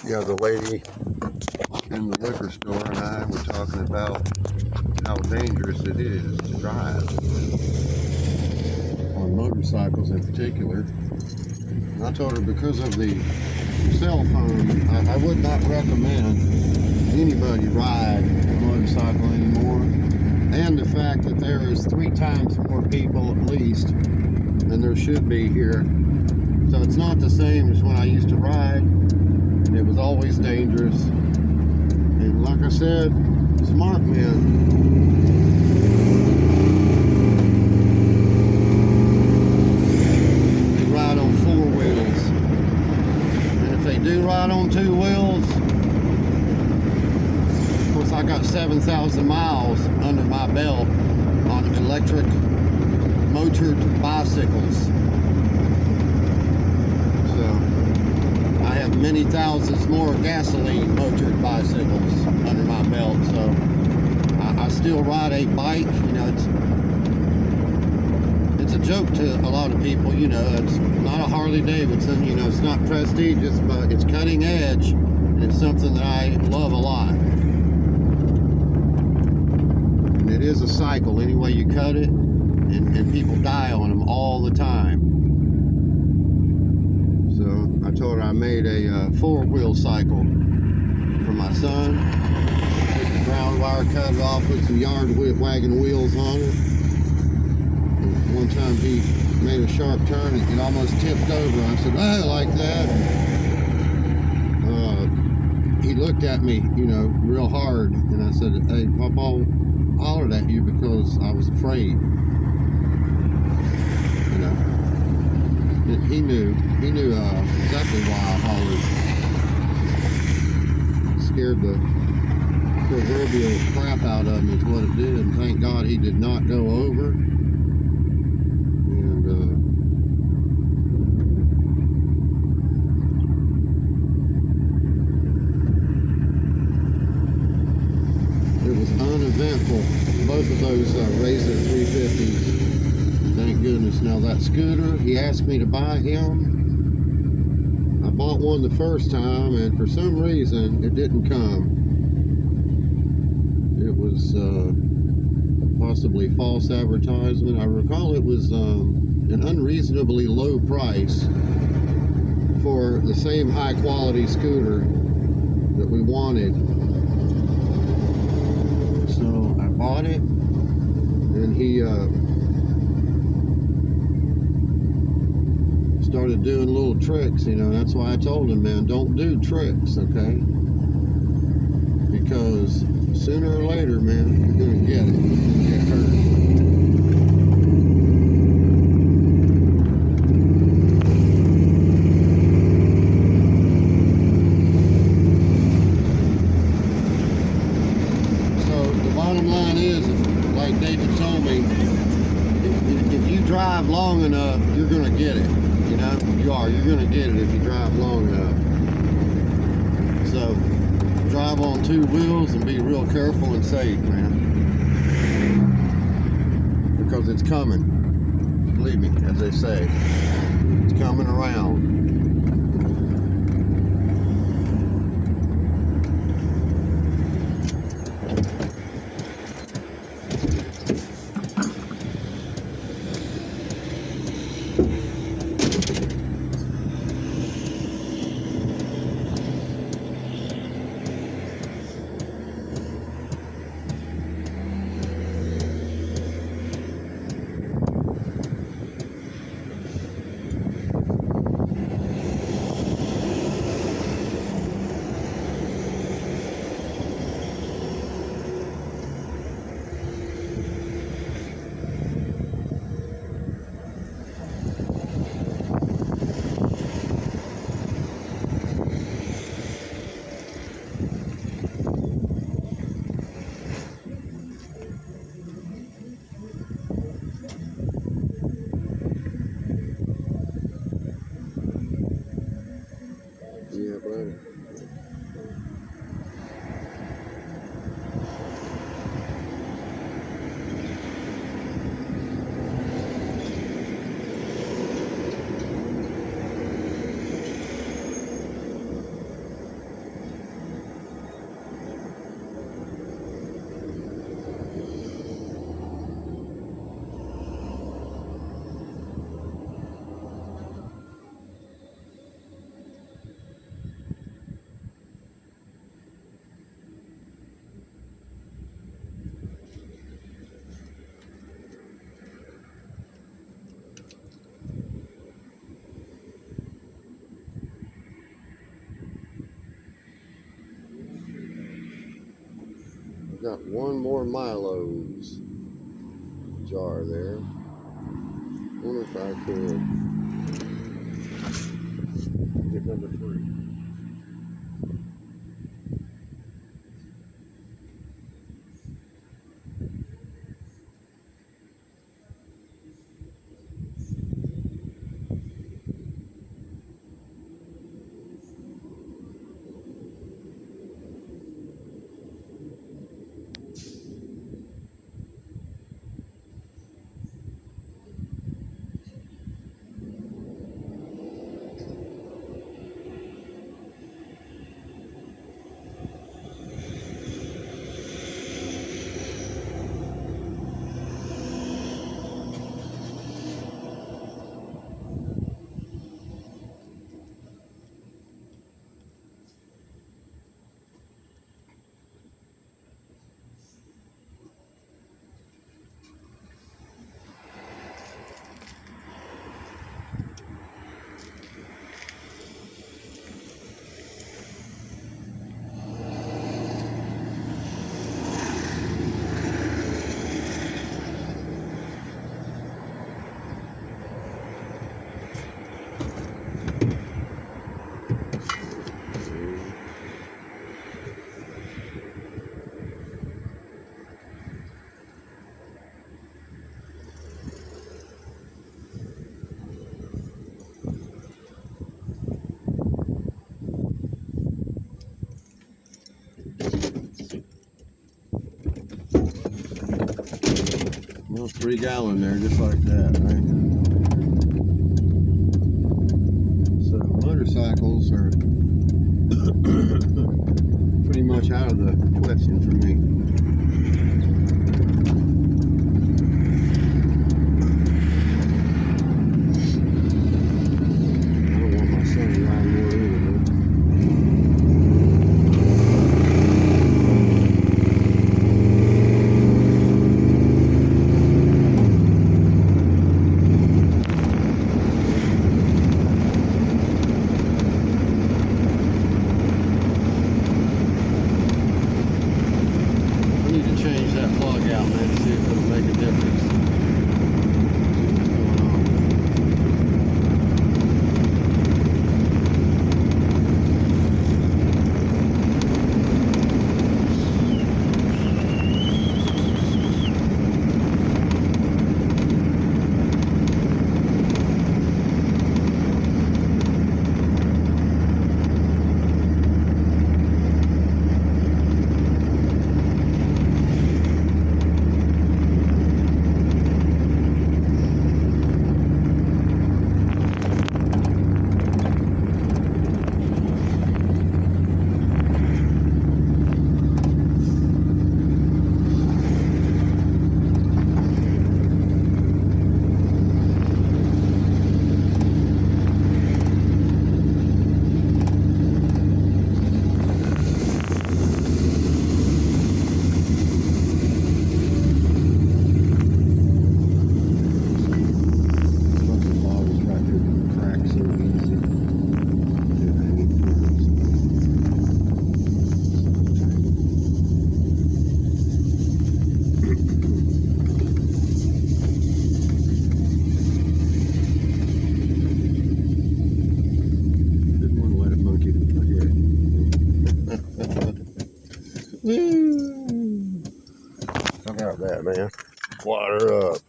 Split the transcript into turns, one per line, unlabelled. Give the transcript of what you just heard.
Yeah, the lady in the liquor store and I were talking about how dangerous it is to drive on motorcycles in particular. And I told her because of the cell phone, I would not recommend anybody ride a motorcycle anymore. And the fact that there is 3 times more people at least than there should be here. So it's not the same as when I used to ride. It was always dangerous. And like I said, smart men they ride on 4 wheels. And if they do ride on 2 wheels, of course I got 7,000 miles under my belt on electric motored bicycles. I have many thousands more gasoline motored bicycles under my belt, so I still ride a bike. You know, it's a joke to a lot of people. You know, it's not a Harley Davidson. You know, it's not prestigious, but it's cutting edge, and it's something that I love a lot. And it is a cycle any way you cut it, and people die on them all the time. So I told her I made a 4-wheel cycle for my son. Took the ground wire, cut it off, put some yard wagon wheels on it. And one time he made a sharp turn and it almost tipped over. I said, "I like that." He looked at me, you know, real hard, and I said, "Hey, Papa hollered at you because I was afraid." You know. He knew exactly why I hollered. It scared the proverbial crap out of him is what it did, and thank God he did not go over. And it was uneventful. Both of those Razor 350s. Thank goodness. Now that scooter, he asked me to buy him. I bought one the first time, and for some reason, it didn't come. It was possibly false advertisement. I recall it was an unreasonably low price for the same high quality scooter that we wanted. So I bought it, and he started doing little tricks, you know. That's why I told him, man, don't do tricks, okay? Because sooner or later, man, you're gonna get it. You're gonna get hurt. So the bottom line is, like David told me, if you drive long enough, you're gonna get it. You know, you're going to get it if you drive long enough. So, drive on 2 wheels and be real careful and safe, man. Because it's coming. Believe me, as they say, it's coming around. Yeah, buddy. Got one more Milo's jar there. Wonder if I could get number 3. Well, 3 gallon there, just like that, right? So motorcycles are pretty much out of the question for me. I don't want my son riding more either. Change that plug out, man, see if it'll make a difference. See what's going Look out that, man. Water up.